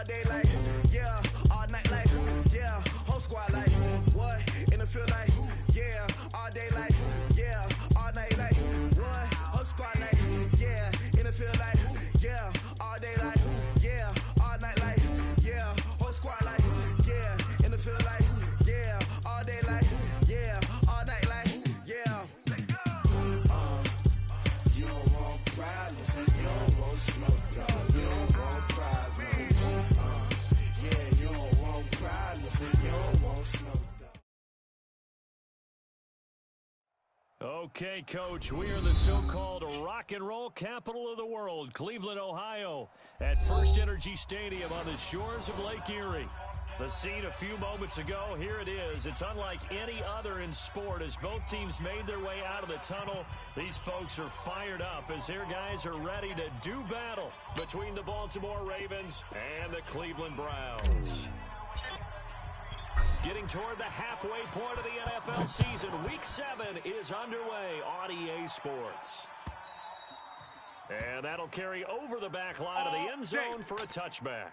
day like, yeah, all night like, yeah, whole squad like, what, in the field like, yeah, all day like, yeah, all night like, what, whole squad like, yeah, in the field like, yeah, all day like, yeah, all night like, yeah, whole squad like, yeah, in the field like, yeah, all day like, yeah, all night like, yeah. You don't want problems, you don't want smoke, you don't want problems. Yeah, you don't want problems, you don't want smoke. Okay, Coach, we are the so-called rock and roll capital of the world, Cleveland, Ohio, at First Energy Stadium on the shores of Lake Erie. The scene a few moments ago, here it is. It's unlike any other in sport as both teams made their way out of the tunnel. These folks are fired up as their guys are ready to do battle between the Baltimore Ravens and the Cleveland Browns. Getting toward the halfway point of the NFL season, Week 7 is underway on EA Sports. And that'll carry over the back line of the end zone for a touchback.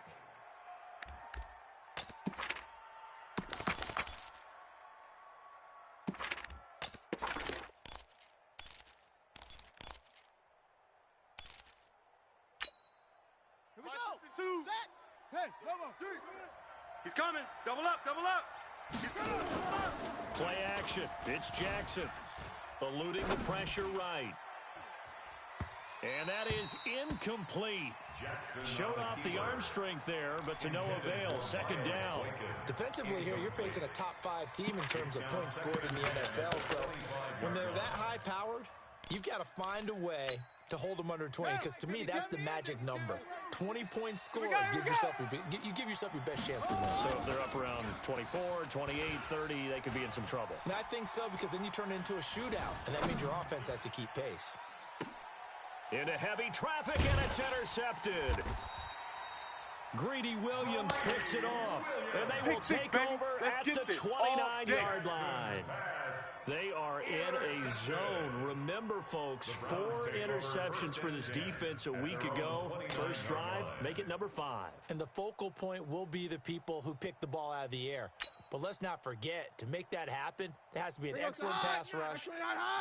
Here we go. Two. Set. Hey, level. Three. He's coming. Double up, double up. He's coming. Play action. It's Jackson. Eluding the pressure right. And that is incomplete. Showed off the arm strength there, but to no avail. Second down. Defensively here, you're facing a top-5 team in terms of points scored in the NFL. So when they're that high-powered, you've got to find a way to hold them under 20, because to me, that's the magic number. 20 points scored, you give yourself your best chance to win. So if they're up around 24, 28, 30, they could be in some trouble. And I think so, because then you turn it into a shootout, and that means your offense has to keep pace. Into heavy traffic, and it's intercepted. Greedy Williams picks it off, and they will take over at the 29-yard line. They are in a zone. Remember, folks, 4 interceptions for this defense a week ago. First drive, make it number 5. And the focal point will be the people who pick the ball out of the air. But let's not forget, to make that happen, there has to be an excellent pass rush,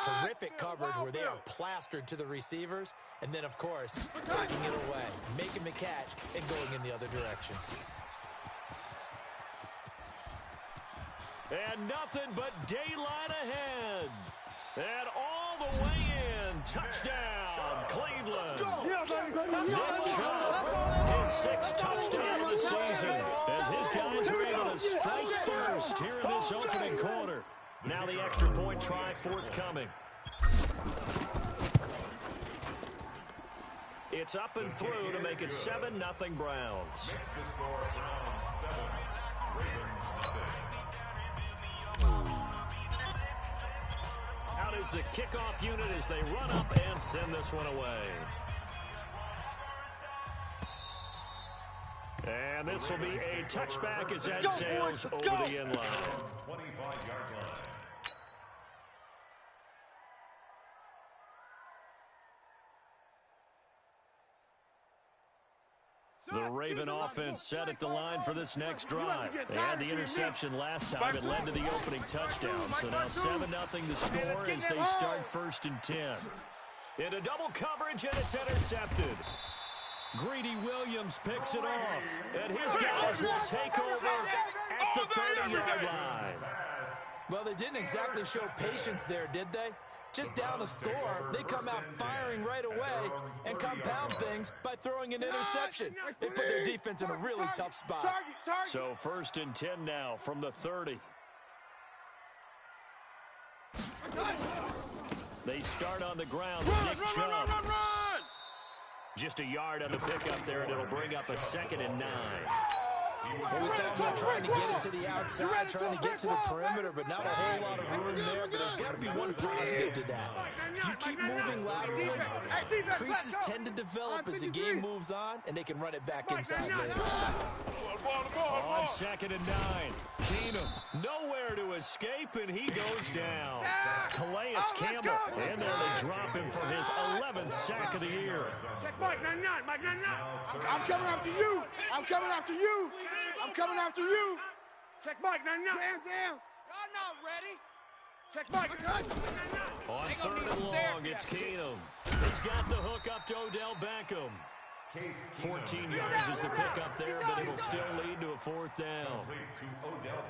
terrific coverage where they are plastered to the receivers, and then, of course, taking it away, making the catch, and going in the other direction. And nothing but daylight ahead. And all the way in. Touchdown, Cleveland. Nick Chubb, his 6th touchdown of the season, as his guys are able to strike first here in this opening quarter. Now the extra point try forthcoming. It's up and through to make it 7-0 Browns. Makes the score Browns 7, Ravens nothing. Out is the kickoff unit as they run up and send this one away. And this will be a touchback as that sails over the end line. 25-yard line. The Raven offense set at the line for this next drive. They had the interception last time. It led to the opening touchdown. So now 7-0 the score as they start 1st and 10. Into double coverage, and it's intercepted. Greedy Williams picks it off, and his guys will take over at the 30-yard line. Well, they didn't exactly show patience there, did they? Just down the score, they come out firing right away and compound things by throwing an interception. They put their defense in a really tough spot. So 1st and 10 now from the 30. They start on the ground with Nick Chubb. Just a yard on the pickup there, and it'll bring up a 2nd and 9. Well, we saw him trying to get it to the outside, trying to get to the perimeter, but not a whole lot of room there. But there's got to be one positive to that. If you keep moving laterally, creases tend to develop as the game moves on, and they can run it back inside later. On 2nd and 9. Keenum nowhere to escape, and he goes down. Calais Campbell in there to drop him for his 11th sack of the year. Check Mike 99. Mike 99. I'm coming after you. I'm coming after you. I'm coming after you. Check Mike 99. Damn. Y'all not ready. Check Mike. On 3rd and long, it's Keenum. He's got the hook up to Odell Beckham. 14 yards is the pickup there, but it'll still lead to a 4th down.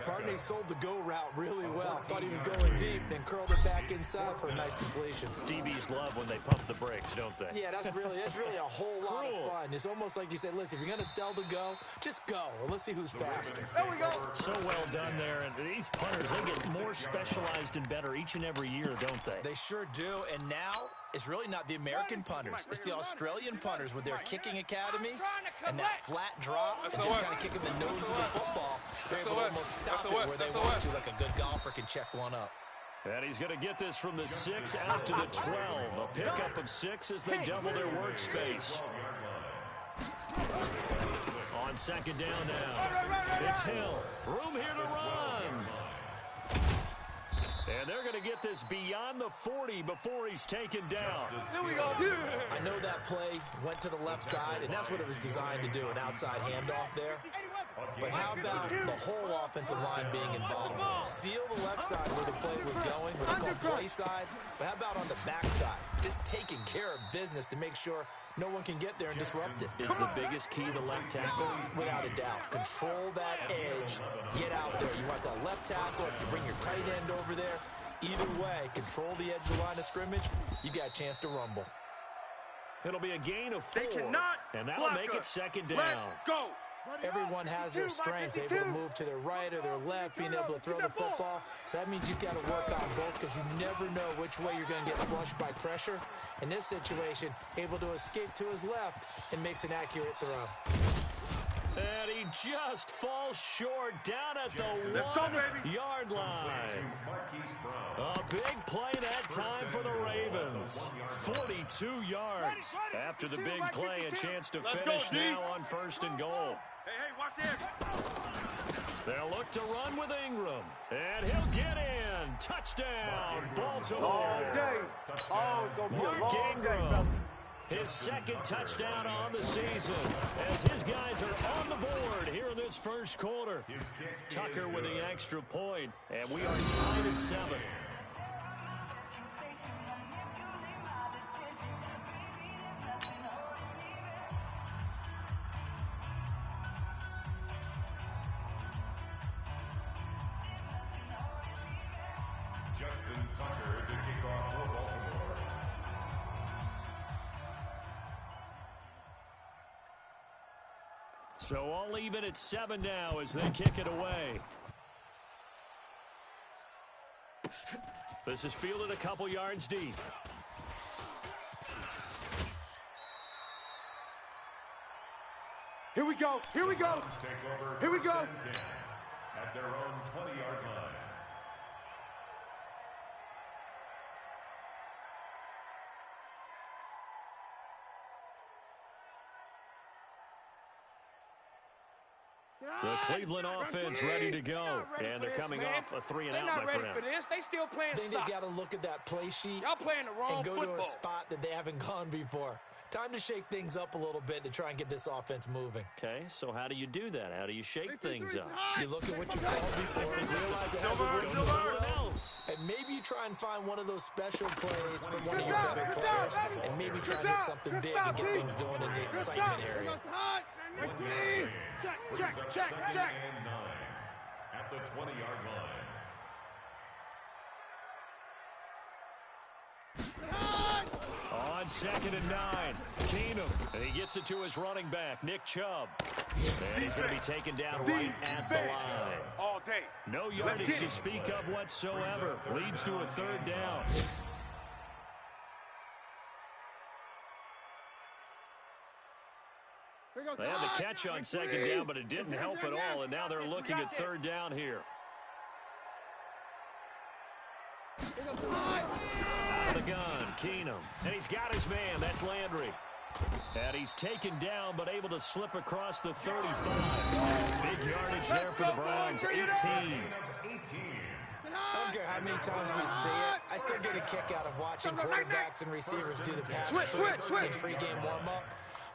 Barney sold the go route really well. Thought he was going deep, then curled it back inside for a nice completion. DBs love when they pump the brakes, don't they? Yeah, that's really a whole lot of fun. It's almost like you said, listen, if you're going to sell the go, just go. And let's see who's faster. There we go. So well done there. And these punters, they get more specialized and better each and every year, don't they? They sure do. And now it's really not the American punters. It's the Australian punters with their kicking academies and that flat drop and just kind of kicking the nose of the football. They're able to almost stop it where they want to, like a good golfer can check one up. And he's going to get this from the 6 out to the 12. A pickup of 6 as they double their workspace. On 2nd down now. It's Hill. Room here to run. And they're going to get this beyond the 40 before he's taken down. Here we go. I know that play went to the left side, and that's what it was designed to do, an outside handoff there. But how about the whole offensive line being involved? Seal the left side where the play was going, what they call play side. But how about on the back side? Just taking care of business to make sure no one can get there and disrupt it. Is the biggest key the left tackle? Without a doubt. Control that edge. Get out there. You want that left tackle. If you bring your tight end over there, either way, control the edge of the line of scrimmage, you got a chance to rumble. It'll be a gain of 4. They cannot and that'll make it 2nd down. Let's go. Everyone has their strengths, able to move to their right or their left, being able to throw the football. So that means you've got to work on both because you never know which way you're going to get flushed by pressure. In this situation, able to escape to his left and makes an accurate throw. And he just falls short down at the 1-yard line. A big play that time for the Ravens. 42 yards. After the big play, a chance to finish now on 1st and goal. Hey, watch this. They'll look to run with Ingram. And he'll get in. Touchdown, Baltimore. Long day. Oh, it's going to be a long day. His 2nd touchdown on the season as his guys are on the board here in this 1st quarter. Tucker with the extra point, and we are tied at 7. Justin Tucker to kick off for Baltimore. So all even at 7 now as they kick it away. This is fielded a couple yards deep. Here we go. Here we go. Here we go. At their own 20-yard line. The Cleveland offense ready to go. And they're coming off a 3-and-out, my friend. They're not ready for this. They still playing I think soccer. they got to look at that play sheet Y'all playing the wrong and go football. to a spot that they haven't gone before. Time to shake things up a little bit to try and get this offense moving. Okay, so how do you do that? How do you shake things up? You look at what you've called before and realize it hasn't worked for someone else. And maybe you try and find one of those special plays from one of your better players and maybe try and hit something big and get things going in the excitement area. Check. And 9 at the 20-yard line. On 2nd and 9, Keenum. And he gets it to his running back, Nick Chubb. And he's going to be taken down right at the line. All day. No yardage to speak of whatsoever. Leads to a 3rd down. They had the catch on second down, but it didn't help at all, and now they're looking at third down here. Out of the gun, Keenum. And he's got his man. That's Landry. And he's taken down, but able to slip across the 35. Big yardage there for the Browns, 18. I don't care how many times we see it. I still get a kick out of watching quarterbacks and receivers do the pass in pregame warm-up.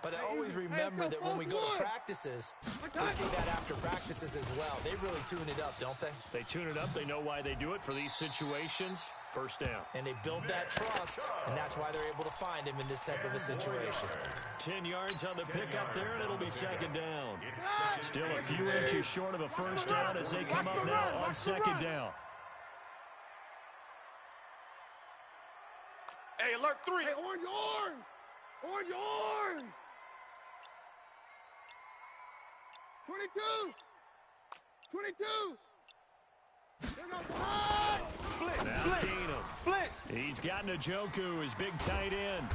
But I always remember that when we go to practices, we see that after practices as well. They really tune it up, don't they? They tune it up. They know why they do it for these situations. First down. And they build that trust, and that's why they're able to find him in this type of a situation. 10 yards on the pickup there, and it'll be second down. Still a few inches short of a first down as they come up now on second down. Hey, alert 3. Hey, orange. Orange. 22. Now Keenum. He's got Njoku, his big tight end.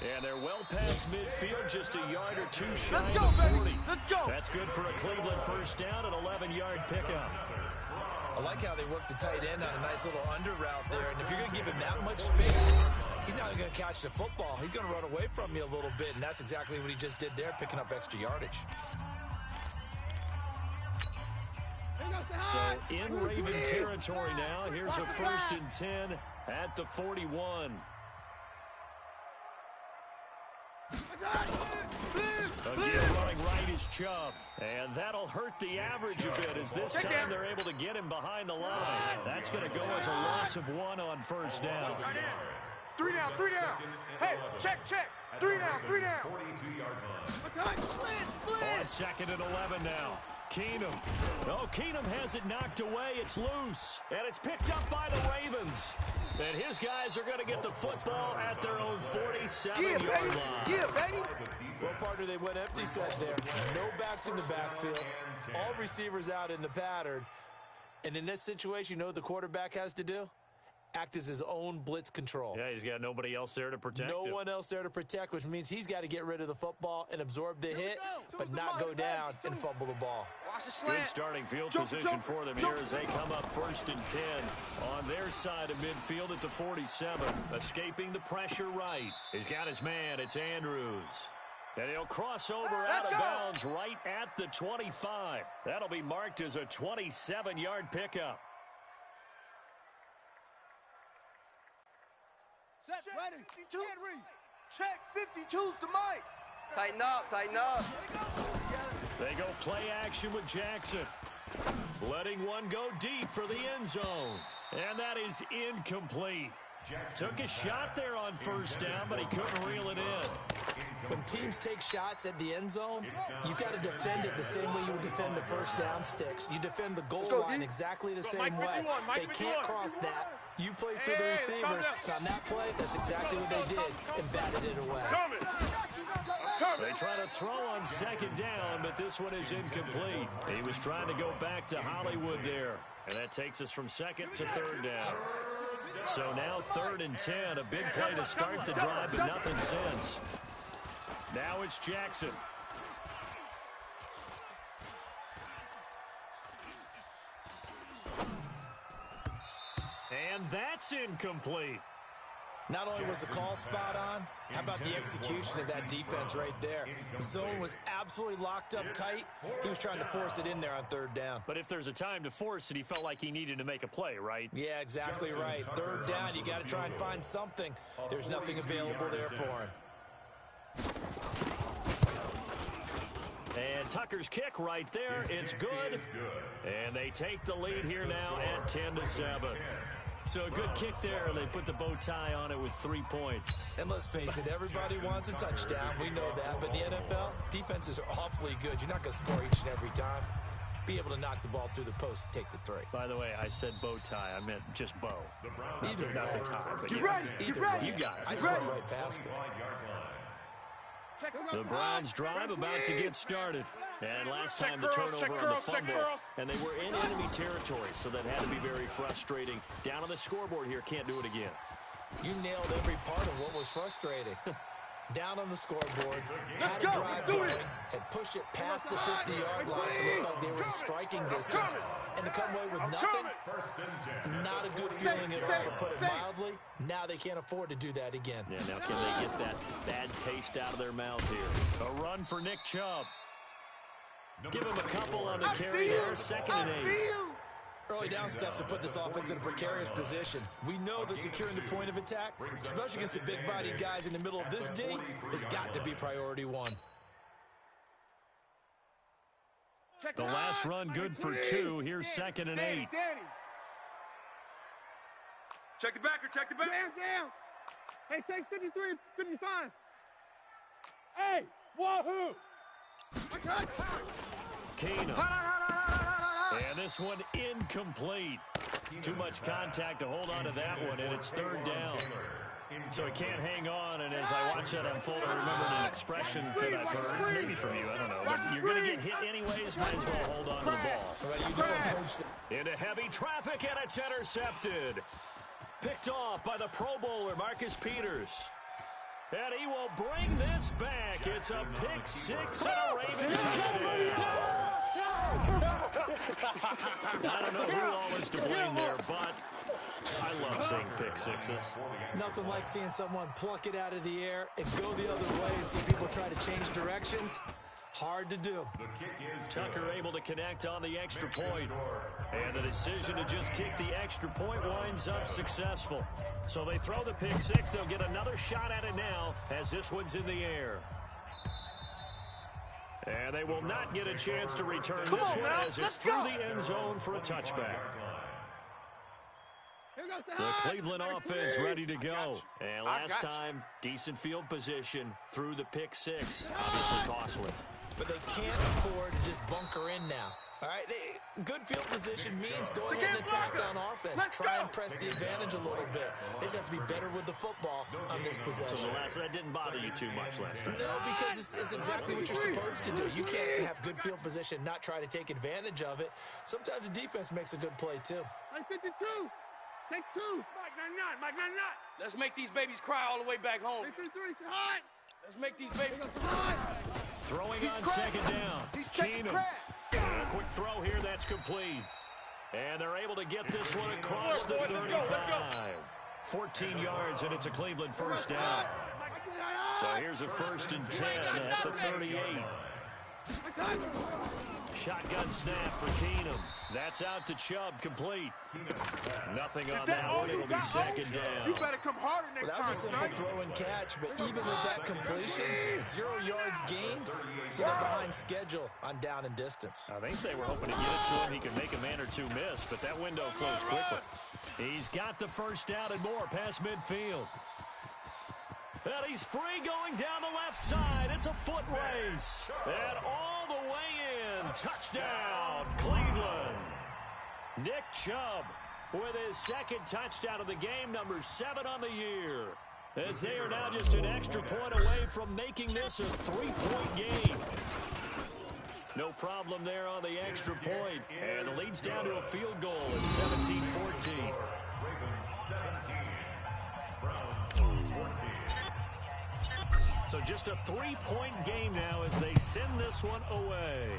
And they're well past midfield, just a yard or two shy of 40. Let's go. That's good for a Cleveland first down, an 11-yard pickup. I like how they work the tight end on a nice little under route there. And if you're going to give him that much space, he's not going to catch the football. He's going to run away from you a little bit, and that's exactly what he just did there, picking up extra yardage. So in Raven territory now, here's a 1st and 10 at the 41. Again, running right is Chubb. And that'll hurt the average a bit as this time they're able to get him behind the line. That's going to go as a loss of 1 on first down. 3 down. Hey, check. 3 down. 42-yard line. On 2nd and 11 now. Keenum. Oh, Keenum has it knocked away. It's loose. And it's picked up by the Ravens. And his guys are going to get the football at their own 47-yard line. Yeah, baby. Well, partner, they went empty set there. No backs in the backfield. All receivers out in the pattern. And in this situation, you know what the quarterback has to do? Act as his own blitz control. Yeah, he's got nobody else there to protect him. No one else there to protect, which means he's got to get rid of the football and absorb the hit, but not go down and fumble the ball. Good starting field position for them here as they come up 1st and 10 on their side of midfield at the 47. Escaping the pressure right. He's got his man. It's Andrews. And he'll cross over out of bounds right at the 25. That'll be marked as a 27-yard pickup. Set, ready. 52. Check. 52's the mic. Tighten up. They go play action with Jackson. Letting one go deep for the end zone. And that is incomplete. Took a shot there on first down, but he couldn't reel it in. When teams take shots at the end zone, you've got to defend it the same way you would defend the first down sticks. You defend the goal line exactly the same way. They can't cross that. You play through the receivers. On that play, that's exactly what they did and batted it away. They try to throw on second down, but this one is incomplete. He was trying to go back to Hollywood there. And that takes us from second to third down. So now 3rd and 10, a big play to start the drive, but nothing since. Now it's Jackson. And that's incomplete. Not only was the call spot on, how about the execution of that defense right there? The zone was absolutely locked up tight. He was trying to force it in there on 3rd down. But if there's a time to force it, he felt like he needed to make a play, right? Yeah, exactly right. 3rd down, you got to try and find something. There's nothing available there for him. And Tucker's kick right there, it's good. And they take the lead here now at 10-7. So a good kick there. They put the bow tie on it with 3 points. And let's face it, everybody wants a touchdown. We know that. But the NFL, defenses are awfully good. You're not going to score each and every time. Be able to knock the ball through the post and take the 3. By the way, I said bow tie. I meant just bow. Either not way. the tie. But You ready? You got it. I just went right past it. The Browns drive about to get started. And last time the turnover on the fumble, and they were in enemy territory, so that had to be very frustrating. Down on the scoreboard here, can't do it again. You nailed every part of what was frustrating. down on the scoreboard, had a drive going, had pushed it past the 50-yard line so they felt they were in striking distance, and to come away with nothing, not a good feeling at all, to put it mildly. Now they can't afford to do that again. Yeah, now can they get that bad taste out of their mouth here? A run for Nick Chubb. Give him a couple on the carry there, 2nd and 8. Early down steps to put this offense in a precarious position. We know that securing the point of attack, especially against the big-bodied guys in the middle of this D, has got to be priority one. The last run good for 2. Here's 2nd and 8. Check the backer, check the back. Down. Hey, take 53, 55. Hey, wahoo! Keenum. And this one incomplete. Too much contact to hold on to that one, and it's 3rd down. So he can't hang on, and as I watch that unfold, I remembered an expression that I've heard, maybe from you, I don't know. But you're going to get hit anyways, might as well hold on to the ball. Into heavy traffic, and it's intercepted. Picked off by the Pro Bowler, Marcus Peters. And he will bring this back. It's a pick 6 and a Raven touchdown. I don't know who all is to blame there, but I love seeing pick 6s. Nothing like seeing someone pluck it out of the air and go the other way and see people try to change directions. Hard to do. Tucker able to connect on the extra point. And the decision to just kick the extra point winds up successful. So they throw the pick 6. They'll get another shot at it now as this one's in the air. And they will not get a chance to return this one as it's through the end zone for a touchback. The Cleveland offense ready to go. And last time, decent field position through the pick 6. Obviously costly. But they can't afford to just bunker in now. All right, good field position means go ahead and attack on offense. Try and press the advantage a little bit. They just have to be better with the football on this possession. So that didn't bother you too much last time. No, because it's exactly what you're supposed to do. You can't have good field position, not try to take advantage of it. Sometimes the defense makes a good play, too. 52. Take 2. Mike, not. Let's make these babies cry all the way back home. 53, hot. Let's make these babies hot. Throwing on 2nd down. Keenum. A quick throw here, that's complete. And they're able to get this one across the 35. 14 yards, and it's a Cleveland 1st down. So here's a 1st and 10 at the 38. Shotgun snap for Keenum. That's out to Chubb, complete. Nothing on that one. It'll be 2nd down. You better come harder next time, That was a simple throw and catch, but even with that completion, 0 yards gained, so they're behind schedule on down and distance. I think they were hoping to get it to him. He could make a man or two miss, but that window closed quickly. He's got the 1st down and more past midfield. And he's free going down the left side. It's a foot race. And all the way in. Touchdown, Cleveland. Nick Chubb with his 2nd touchdown of the game, number 7 on the year. As they are now just an extra point away from making this a 3-point game. No problem there on the extra point. And the lead's down to a field goal at 17-14. So just a 3-point game now as they send this one away.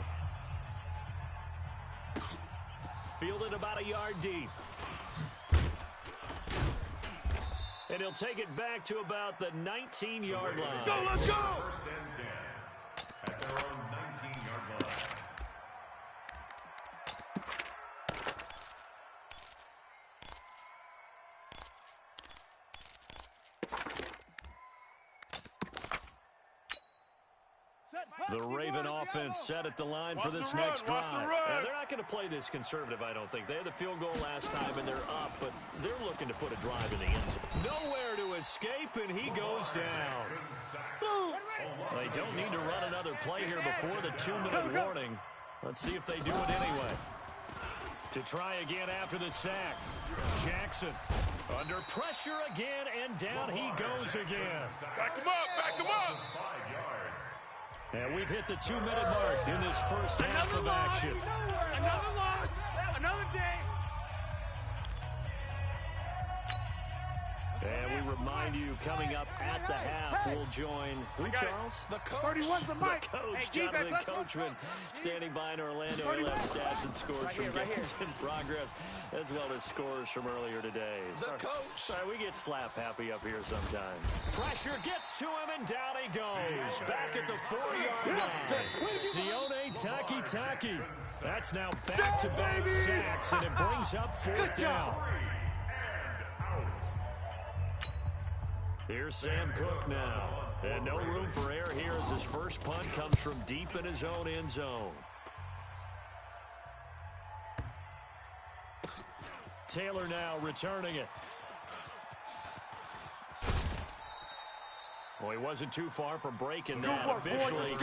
Fielded about a yard deep. And he'll take it back to about the 19-yard line. Go, let's go! 1st and 10 at their own 19-yard line. The Raven offense set at the line for this next drive. Now, they're not going to play this conservative, I don't think. They had the field goal last time, and they're up, but they're looking to put a drive in the end zone. Nowhere to escape, and he goes down. They don't need to run another play here before the 2-minute warning. Let's see if they do it anyway. To try again after the sack. Jackson under pressure again, and down he goes again. Back him up! And we've hit the 2-minute mark in this first half of action. Another loss, another day. And we remind you, coming up at the half, we'll join who, Charles? The coach. 31's the mic. The coach, Hey, Jonathan defense, Coachman, standing by in Orlando. He'll have stats and scores from games in progress, as well as scores from earlier today. The coach. Sorry, we get slap happy up here sometimes. Pressure gets to him, and down he goes. Back at the 4-yard line. Sione Taki. That's now back-to-back sacks, and it brings up 4th down. Here's Sam Cook now. And no room for error here as his first punt comes from deep in his own end zone. Taylor now returning it. Well, he wasn't too far from breaking that. Officially,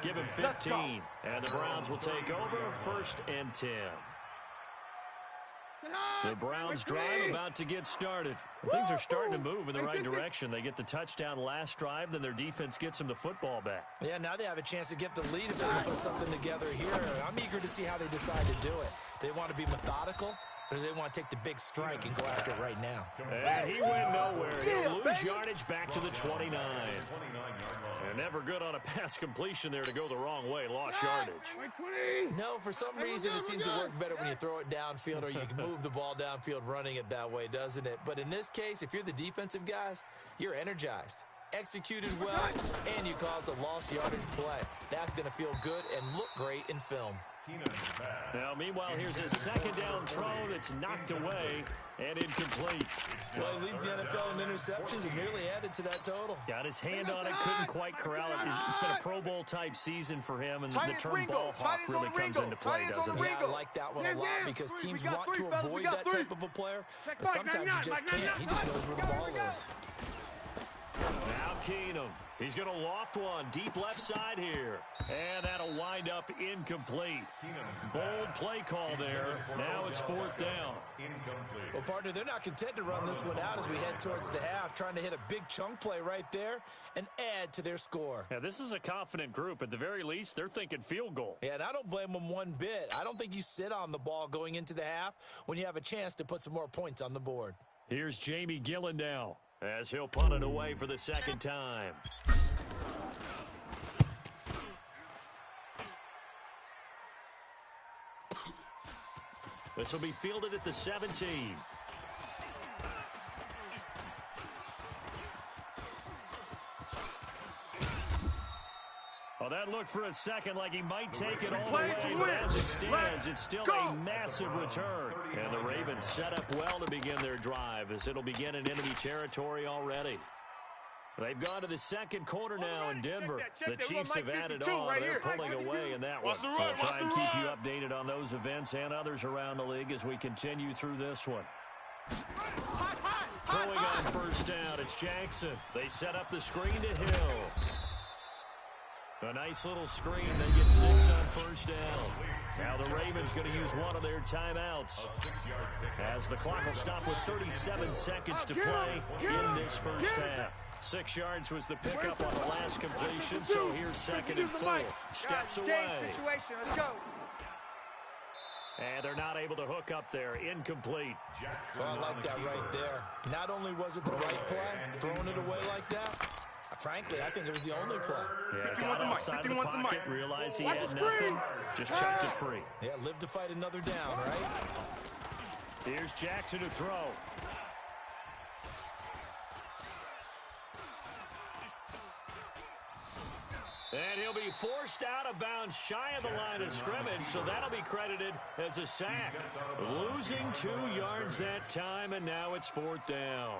give him 15. And the Browns will take over 1st and 10. The Browns drive about to get started. Things are starting to move in the right direction. They get the touchdown last drive, then their defense gets them the football back. Yeah, now they have a chance to get the lead if they can put something together here. I'm eager to see how they decide to do it. They want to be methodical, or do they want to take the big strike and go after it right now? And he went nowhere. He'll lose yardage back to the 29. And never good on a pass completion there to go the wrong way. Lost yardage. No, for some reason it seems to work better when you throw it downfield or you can move the ball downfield running it that way, doesn't it? But in this case, if you're the defensive guys, you're energized, executed well, and you caused a lost yardage play. That's going to feel good and look great in film. Now, meanwhile, here's his 2nd down throw that's knocked away and incomplete. Well, he leads the NFL in interceptions and nearly added to that total. Got his hand on it, couldn't quite corral it. It's been a Pro Bowl-type season for him, and the term ball hawk really comes into play, doesn't it? Yeah, I like that one a lot because teams want to avoid that type of a player, but sometimes you just can't. He just knows where the ball is. Now Keenum. He's going to loft one deep left side here. And that'll wind up incomplete. Bold play call there. Now it's 4th down. Well, partner, they're not content to run this one out as we head towards the half, trying to hit a big chunk play right there and add to their score. Yeah, this is a confident group. At the very least, they're thinking field goal. Yeah, and I don't blame them one bit. I don't think you sit on the ball going into the half when you have a chance to put some more points on the board. Here's Jamie Gillen now, as he'll punt it away for the 2nd time. This will be fielded at the 17. Well, that looked for a second like he might take it all the way, but as it stands, it's still a massive return. And the Ravens set up well to begin their drive as it'll begin in enemy territory already. They've gone to the 2nd quarter now in Denver. The Chiefs have added on. They're pulling away in that one. We'll try and keep you updated on those events and others around the league as we continue through this one. Throwing on 1st down, it's Jackson. They set up the screen to Hill. A nice little screen. They get 6 on 1st down. Now the Ravens going to use one of their timeouts as the clock will stop with 37 seconds to play in this first half. 6 yards was the pickup on the last completion, so here's 2nd and 4. Steps away. Situation. Let's go. And they're not able to hook up there. Incomplete. Well, I like that right there. Not only was it the right play, throwing it away like that, frankly, I think it was the only play. Yeah, got outside of the pocket, realized he had nothing, just chucked it free. Yeah, live to fight another down, right? Here's Jackson to throw. And he'll be forced out of bounds shy of the line of scrimmage, so that'll be credited as a sack. Losing 2 yards that time, and now it's 4th down.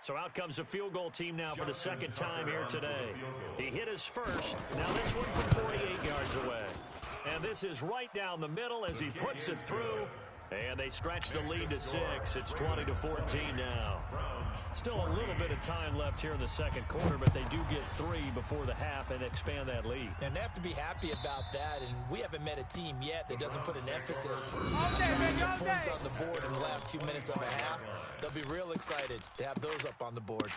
So out comes the field goal team now for the 2nd time here today. He hit his first. Now this one from 48 yards away. And this is right down the middle as he puts it through. And they stretch the lead to 6. It's 20-14 now. Still a little bit of time left here in the 2nd quarter, but they do get 3 before the half and expand that lead. And they have to be happy about that, and we haven't met a team yet that doesn't put an emphasis on points on the board in the last 2 minutes of a half. They'll be real excited to have those up on the board.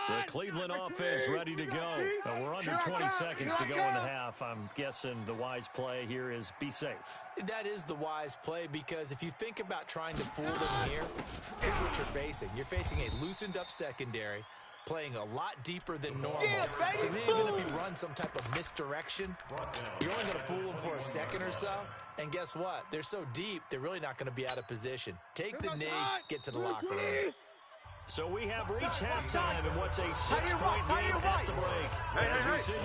The Cleveland offense ready to go. We're under 20 seconds to go in the half. I'm guessing the wise play here is be safe. That is the wise play, because if you think about trying to fool them here, here's what you're facing. You're facing a loosened-up secondary, playing a lot deeper than normal. So even if you run some type of misdirection, you're only going to fool them for a second or so. And guess what? They're so deep, they're really not going to be out of position. Take the knee, get to the locker room. So we have reached halftime in what's a 6-point game at the break. Hey,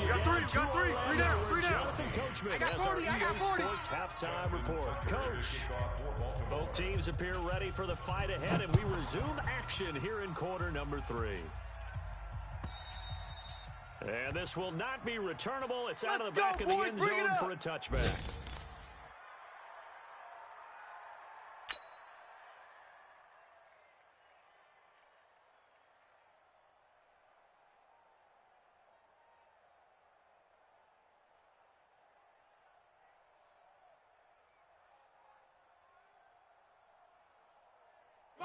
you got three. Three down. Jonathan Coachman has our EA Sports halftime report. Coach, both teams appear ready for the fight ahead, and we resume action here in quarter number 3. And this will not be returnable. It's out of the back of the end zone for a touchback.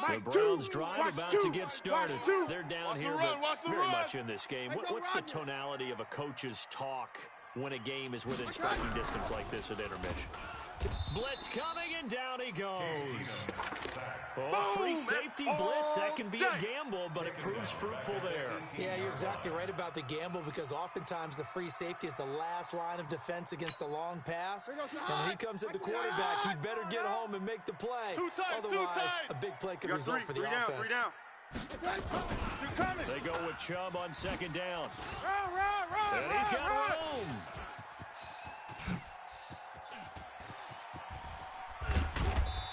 The Browns drive about to get started. They're down here, but very much in this game. What's the tonality of a coach's talk when a game is within striking distance like this at intermission? Blitz coming, and down he goes. Oh, free safety blitz. That can be a gamble, but it proves fruitful there. Yeah, you're exactly right about the gamble, because oftentimes the free safety is the last line of defense against a long pass. And when he comes at the quarterback, he better get home and make the play. Otherwise, a big play could result for the offense. Three down. They go with Chubb on second down. And he's got room.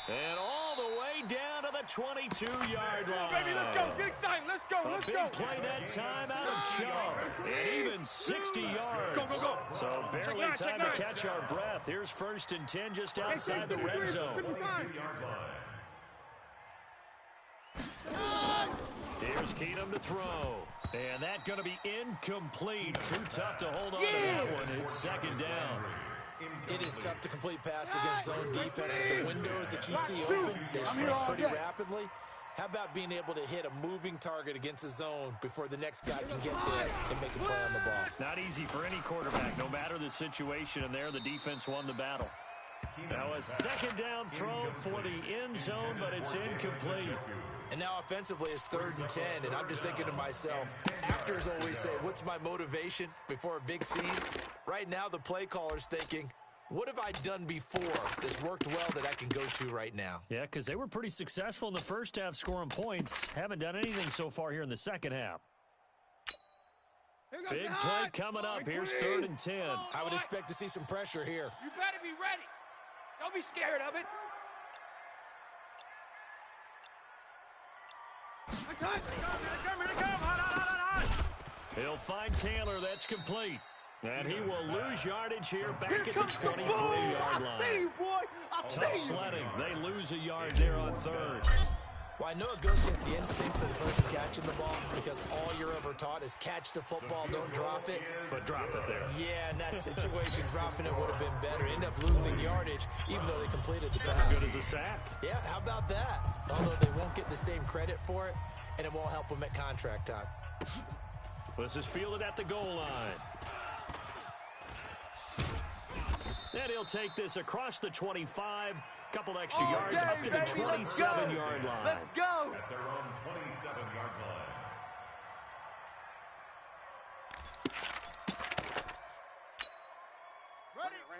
And all the way down to the 22-yard line. Baby, let's go. Get excited. Let's go. A big play that time out of Chubb. And even 60 yards. Go. So barely time to catch our breath. Here's 1st and 10 just outside the red zone. Here's Keenum to throw. And that's going to be incomplete. Too tough to hold on to that one. It's second down. It is tough to complete passes against zone defenses. The windows that you see open, they shrink pretty rapidly. How about being able to hit a moving target against a zone before the next guy can get there and make a play on the ball? Not easy for any quarterback, no matter the situation, and there the defense won the battle. Now a second down throw for the end zone, but it's incomplete. And now offensively it's 3rd and 10, and I'm just thinking to myself, actors always say, what's my motivation before a big scene? Right now the play caller's thinking, what have I done before that's worked well that I can go to right now? Yeah, because they were pretty successful in the first half scoring points. Haven't done anything so far here in the second half. Big play coming up. Here's 3rd and 10. I would expect to see some pressure here. You better be ready. Don't be scared of it. He'll find Taylor. That's complete. And he will lose yardage here back at the 23-yard line. Tough sledding. They lose a yard there on 3rd. Well, I know it goes against the instincts of the person catching the ball, because all you're ever taught is catch the football, don't drop it. But drop it there. Yeah, in that situation, dropping it would have been better. End up losing yardage, even though they completed the pass. Good as a sack. Yeah, how about that? Although they won't get the same credit for it, and it won't help them at contract time. This is fielded at the goal line. And he'll take this across the 25. Couple extra yards up to the 27-yard line. Let's go. At their own 27-yard line.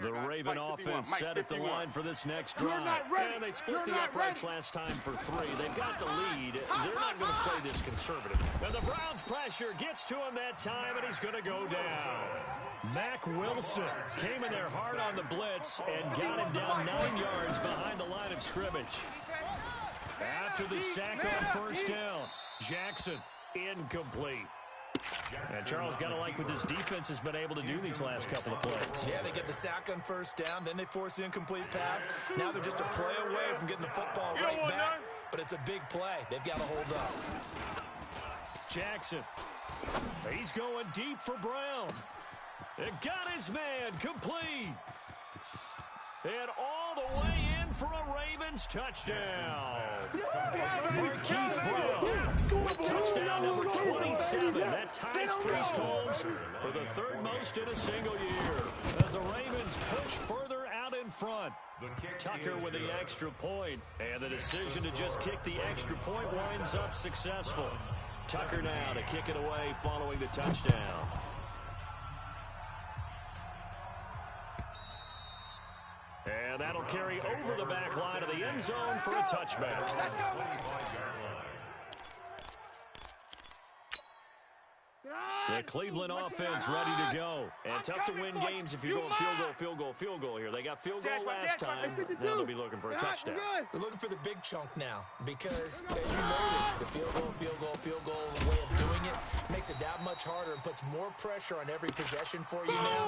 The Raven offense set at the line for this next drive. And they split the uprights last time for 3. They've got the lead. They're not going to play this conservative. And the Browns' pressure gets to him that time, and he's going to go down. Mack Wilson came in there hard on the blitz and got him down 9 yards behind the line of scrimmage. After the sack on 1st down, Jackson incomplete. And Charles, got to like what this defense has been able to do these last couple of plays. Yeah, they get the sack on 1st down, then they force the incomplete pass. Now they're just a play away from getting the football right back. But it's a big play. They've got to hold up. Jackson, he's going deep for Brown. It got his man complete. And all the way in for a Ravens touchdown. Marquise Brown Touchdown number 27. That ties Priest Holmes for the third most in a single year. As the Ravens push further out in front. Tucker with the extra point. And the decision to just kick the extra point winds up successful. Tucker now to kick it away following the touchdown. And that'll carry over the back line of the end zone for a touchback. Let's go. The Cleveland offense ready to go. And tough to win games if you're going field goal here. They got field goal last time. Now they'll be looking for a touchdown. They're looking for the big chunk now because, as you noted, the field goal way of doing it makes it that much harder and puts more pressure on every possession for you now.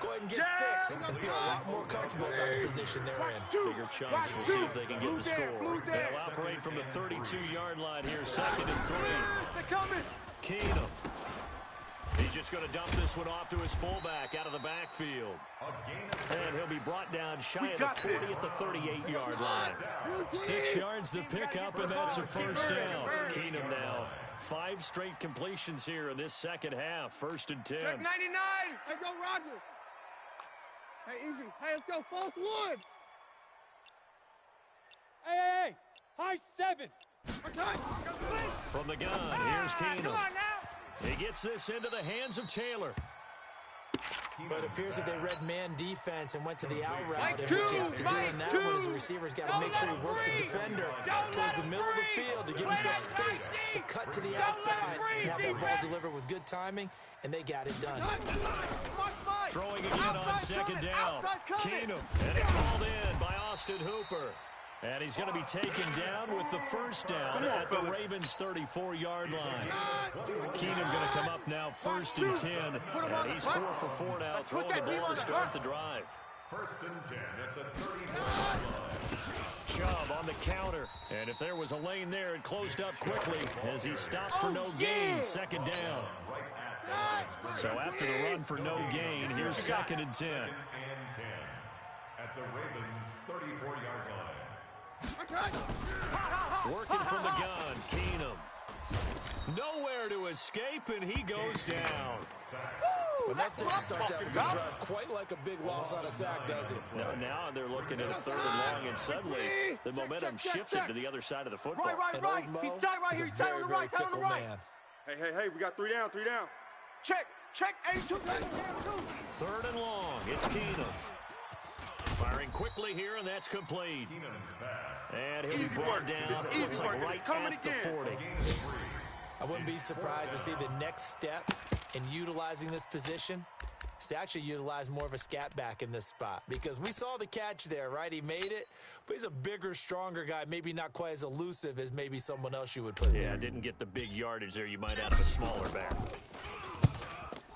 Go ahead and get 6 and feel a lot more comfortable about the position they're in. Bigger chunks. We'll see if they can get the score. They'll operate from the 32-yard line here, 2nd and 3. They're coming. Keenum. He's just going to dump this one off to his fullback out of the backfield. And he'll be brought down shy of the 40 at the 38-yard line. 6 yards the pickup, and that's a first down. Keenum now. 5 straight completions here in this second half. 1st and 10. Check 99. Hey, go, Roger. Hey, easy. Hey, let's go. False wood. Hey. High 7. From the gun, here's Keenum. Come on now. He gets this into the hands of Taylor. But it appears that they read man defense and went to the out route. And what you have to do in that one is the receiver's got to make sure he works the defender towards the middle of the field to give himself space to cut to the outside and have that ball delivered with good timing, and they got it done. Throwing again on 2nd down. Keenum, and it's hauled in by Austin Hooper. And he's going to be taken down with the first down at the Ravens' 34-yard line. Keenum going to come up now 1st and 10. And he's 4 for 4 now, throwing the ball to start the drive. 1st and 10 at the 35-yard line. Chubb on the counter. And if there was a lane there, it closed up quickly as he stopped for no gain. 2nd down. So after the run for no gain, here's 2nd and 10. At the Ravens' 34-yard line. Working from the gun, Keenum. Nowhere to escape, and he goes down. But that doesn't start to have a good drive, quite like a big loss on a sack, does it? Now they're looking at a 3rd and long, and suddenly the momentum shifted to the other side of the football. Right. He's tight right here. He's tight on the right. Tight on the right. Hey, we got 3 down. Check. 82. 3rd and long. It's Keenum. Firing quickly here, and that's complete. And he'll be brought down, it looks like right at the 40. I wouldn't be surprised to see the next step in utilizing this position is to actually utilize more of a scat back in this spot. Because we saw the catch there, right? He made it, but he's a bigger, stronger guy, maybe not quite as elusive as maybe someone else you would put there. Yeah, didn't get the big yardage there you might out of a smaller back.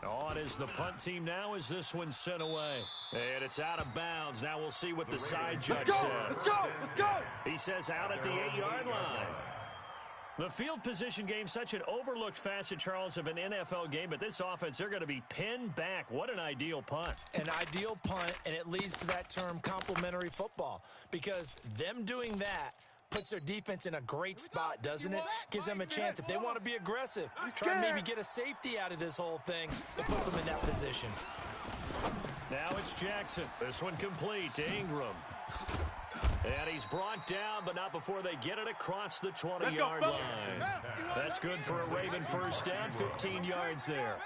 On is the punt team now as this one's sent away. And it's out of bounds. Now we'll see what the side judge says. Let's go. He says out at the 8-yard line. The field position game, such an overlooked facet, Charles, of an NFL game. But this offense, they're going to be pinned back. What an ideal punt. An ideal punt, and it leads to that term complementary football. Because them doing that puts their defense in a great spot, doesn't it? Gives them a chance. If they want to be aggressive, try and maybe get a safety out of this whole thing, it puts them in that position. Now it's Jackson. This one complete to Ingram. And he's brought down, but not before they get it across the 20-yard line. That's good for a Raven first down, 15 yards there.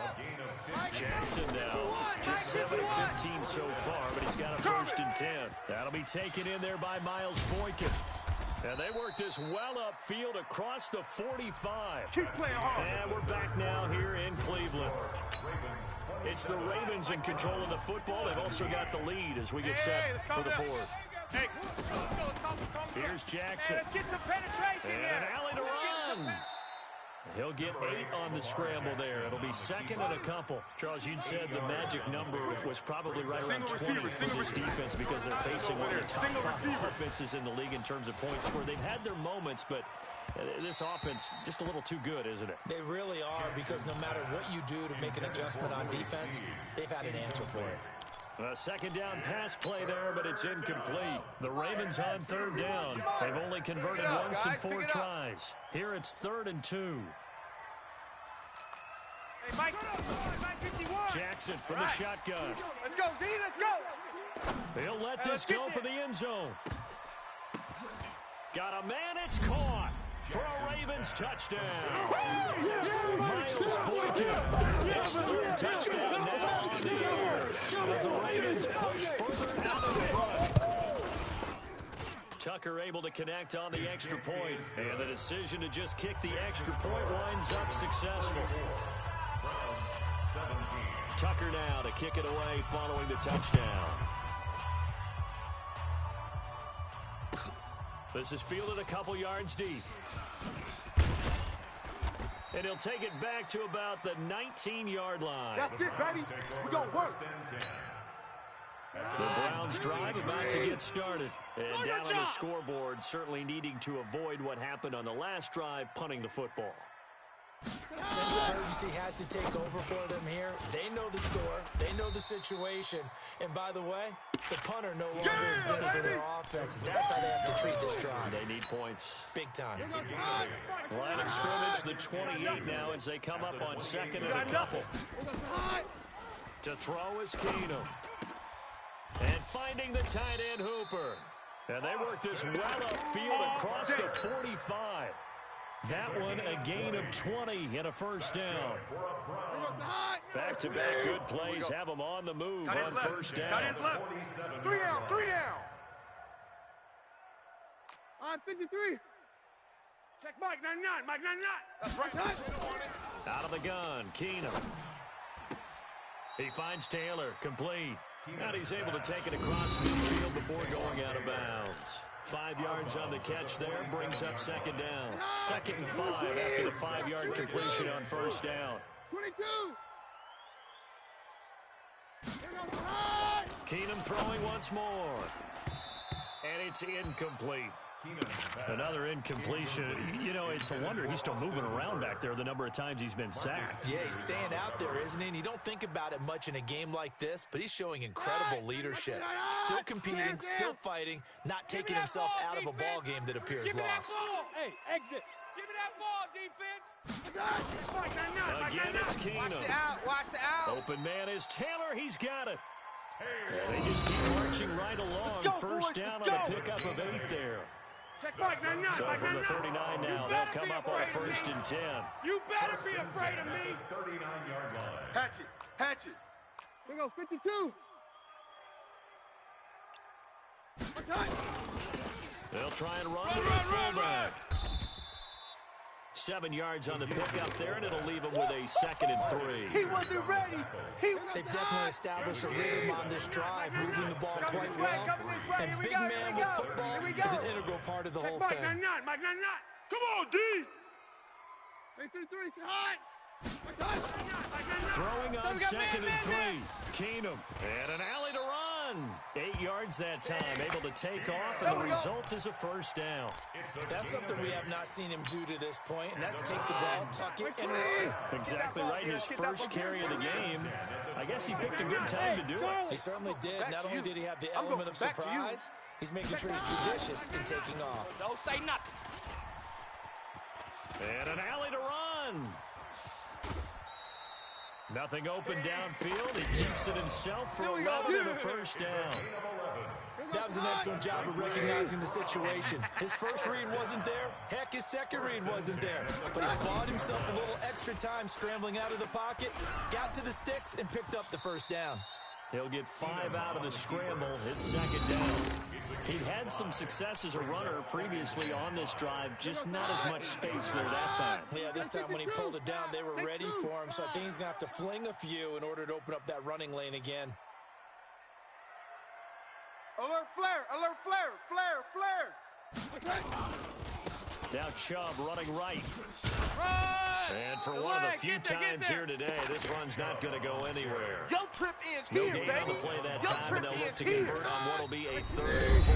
Jackson now, just 7 of 15 so far, but he's got a 1st and 10. That'll be taken in there by Miles Boykin. And they work this well upfield across the 45. Keep playing hard. And we're back now here in Cleveland. It's the Ravens in control of the football. They've also got the lead as we get set for the 4th. Hey, Here's Jackson. let's get some penetration And here. an alley to run. He'll get 8 on the scramble there. It'll be 2nd and a couple. Charles, you'd said the magic number was probably right around 20 for this defense because they're facing one of the top 5 offenses in the league in terms of points scored. They've had their moments, but this offense just a little too good, isn't it? They really are, because no matter what you do to make an adjustment on defense, they've had an answer for it. A second down pass play there, but it's incomplete. The Ravens on third down. They've only converted once in 4 tries. Here it's 3rd and 2. Hey, Mike, 51. Jackson from the shotgun. Let's go, D, let's go. He'll let this go for the end zone. Got a man, it's caught for a Ravens touchdown. Miles Boykin, his 3rd touchdown now on the air as the Ravens push further out in front. Tucker able to connect on the extra point, and the decision to just kick the extra point winds up successful. Tucker now to kick it away following the touchdown. This is fielded a couple yards deep. And he'll take it back to about the 19-yard line. That's it, baby. We're going to work. The Browns drive about to get started. And down on the scoreboard, certainly needing to avoid what happened on the last drive, punting the football. Sense of urgency has to take over for them here. They know the score. They know the situation. And by the way, the punter no longer exists for their offense. That's how they have to treat this drive. They need points. Big time. Line of scrimmage, the 28 now as they come up on 2nd and a couple. To throw is Keenum. And finding the tight end Hooper. And they work this well upfield across the 45. That one a gain of 20 and a first down. Back-to-back good plays have them on the move on first down. Cut his left. 3 down, 3 down. On 53. Check Mike 99, Mike 99. That's right. Out of the gun, Keenum. He finds Taylor, complete. And he's able to take it across midfield before going out of bounds. 5 yards on the catch there, brings up 2nd down. 2nd and 5 after the 5-yard completion on first down. 22. Keenum throwing once more. And it's incomplete. Another incompletion. You know, it's a wonder he's still moving around back there the number of times he's been sacked. Yeah, he's staying out there, isn't he? And you don't think about it much in a game like this, but he's showing incredible leadership. Still competing, still fighting, not taking himself out of a ball game that appears lost. Hey, exit. Give me that ball, defense. Again, it's Keenum. Watch the out. Open man is Taylor. He's got it. They just keep marching right along. First down on the pickup of 8 there. Check Mike 99. So from the 39 now, they'll come up on a 1st and 10. You better be afraid of me. 39-yard line. Hatchet. Hatchet. Here goes 52. They'll try and run with the fullback. 7 yards on the pickup there, and it'll leave him with a 2nd and 3. He wasn't ready. They've definitely established a rhythm on this drive, moving the ball quite well. And big man with football is an integral part of the whole Mike thing. 99, Mike 99. Come on, D. 33, hot. Throwing on 2nd and 3. Keenum. And an alley to run. 8 yards that time. Able to take off, and the result is a first down. That's something we have not seen him do to this point, and that's take the ball, tuck it, and run. Exactly right. His first carry of the game. I guess he picked a good time to do it. He certainly did. Not only did he have the element of surprise, he's making sure he's judicious in taking off. Don't say nothing. And an alley to run. Nothing open downfield. He keeps it himself for 11 and a first down. That was an excellent job of recognizing the situation. His first read wasn't there. Heck, his second read wasn't there. But he bought himself a little extra time scrambling out of the pocket, got to the sticks, and picked up the first down. He'll get 5 out of the scramble. It's 2nd down. He'd had some success as a runner previously on this drive, just not as much space there that time. Yeah, this time when he pulled it down, they were ready for him, so I think he's going to have to fling a few in order to open up that running lane again. Alert flare, alert flare, flare, flare. Now Chubb running right. And for one of the few times here today, this run's not going to go anywhere. Your trip is No here, gain baby. on the play that Your time, and trip they'll look is to here. convert on what will be a 3rd and 4.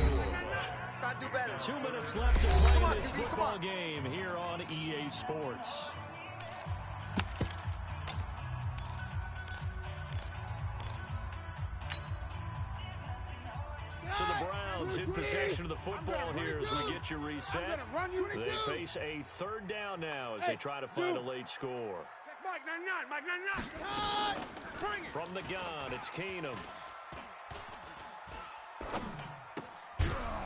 Try to do better. 2 minutes left to play Come on, in this QB, come football on. game here on EA Sports. So the Browns in possession of the football here as we get you reset. They face a third down now as they try to find a late score. From the gun, it's Keenum.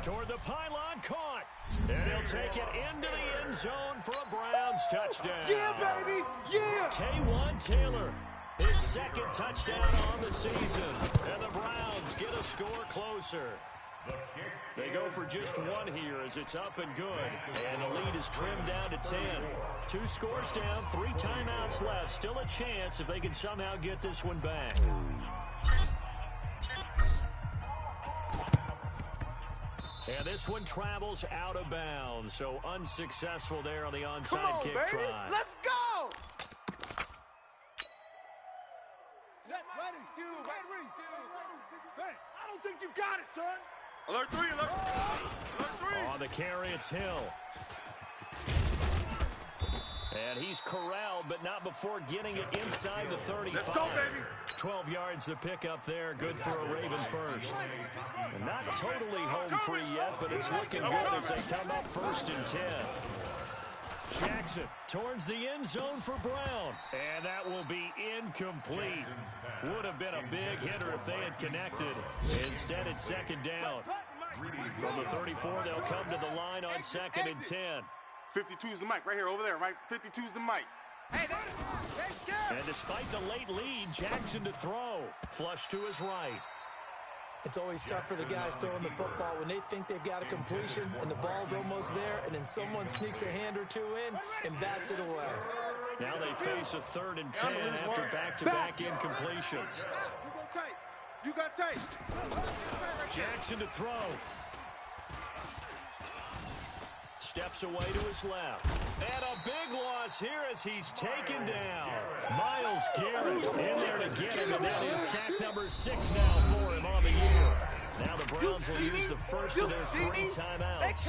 Toward the pylon, caught. And he'll take it into the end zone for a Browns touchdown. Yeah, baby, yeah. Taywan Taylor, his second touchdown on the season. And the Browns get a score closer. They go for just one here as it's up and good. And the lead is trimmed down to 10. 2 scores down, 3 timeouts left. Still a chance if they can somehow get this one back. And this one travels out of bounds, so unsuccessful there on the onside kick baby. try. Let's go! Set, ready, ready. Hey, I don't think you got it, son. Alert 3, alert 3. On the carry, it's Hill. And he's corralled, but not before getting it inside the 35. Let's go, baby. 12 yards to pick up there. Good for a Raven first. And not totally home free yet, but it's looking good as they come up 1st and 10. Jackson towards the end zone for Brown. And that will be incomplete. Would have been a big hitter if they had connected. Instead, it's 2nd down. From the 34, they'll come to the line on 2nd and 10. 52's the mic, right here, over there, right? 52's the mic. Hey, and despite the late lead, Jackson to throw. Flush to his right. It's always tough for the guys throwing the football when they think they've got a completion and the ball's almost there, and then someone sneaks a hand or two in and bats it away. Now they face a 3rd and 10 after back-to-back incompletions. You got tape. Jackson to throw. Steps away to his left. And a big loss here as he's taken down. Myles Garrett in there to get him, and that is sack number 6 now for him on the year. Now the Browns will use the first of their 3 timeouts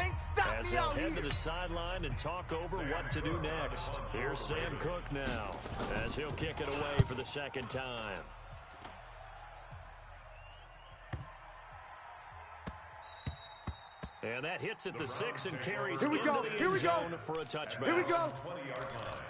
as they'll head to the sideline and talk over what to do next. Here's Sam Cook now as he'll kick it away for the 2nd time. And that hits at the 6 and carries into the end zone for a touchback. Here we go. 20-yard line.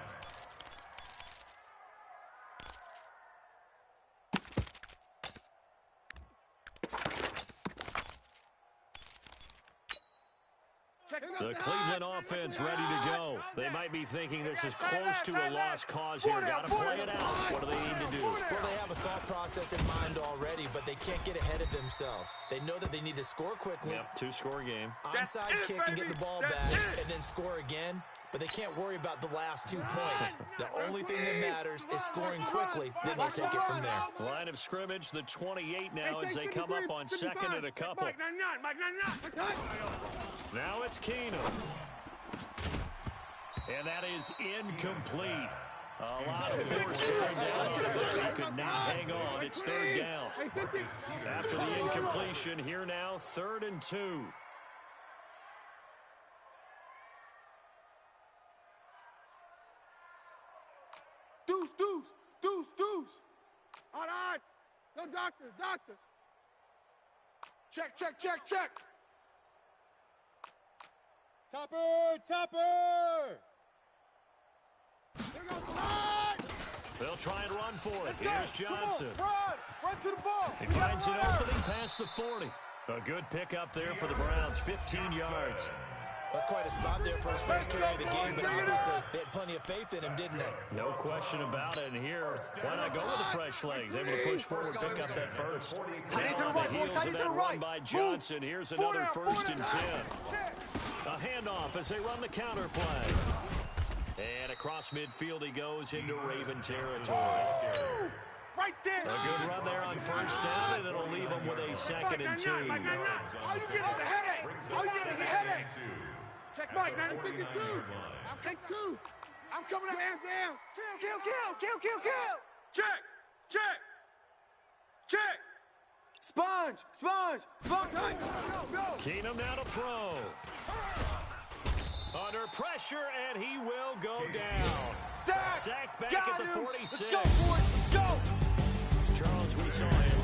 The Cleveland offense ready to go. They might be thinking this is close to a lost cause here. Got to play it out. What do they need to do? Well, they have a thought process in mind already, but they can't get ahead of themselves. They know that they need to score quickly. Yep, 2-score game. Onside kick and get the ball back, and then score again. But they can't worry about the last 2 points. The only thing that matters is scoring quickly, then they'll take it from there. Line of scrimmage, the 28 now as they come up on 2nd and a couple. Now it's Keenum. And that is incomplete. A lot of force carried down on him there. He could not hang on. It's 3rd down. After the incompletion, here now, 3rd and 2. Deuce. All right. No doctors. Check. Topper. Here goes slide. They'll try and run for it. Here's Johnson. Run to the ball. He finds an opening past the 40. A good pickup there for the Browns, 15 yards. That's quite a spot there for his first carry of the game, but obviously they had plenty of faith in him, didn't they? No question about it. And here, why not go with the fresh legs? Able to push forward, pick up that first. Now on the heels of that run by Johnson, here's another 1st and 10. A handoff as they run the counter play. And across midfield he goes into Raven territory. Right there. A good run there on 1st down, and it'll leave them with a 2nd and 2. All you get is a headache. Check Mike, 952. I'll take 2. I'm coming up. Hands down. Kill. Check. Sponge. Go. Keenum now to throw. Under pressure, and he will go down. Sacked back at the 46. Let's go, boys. Go. Charles, we saw him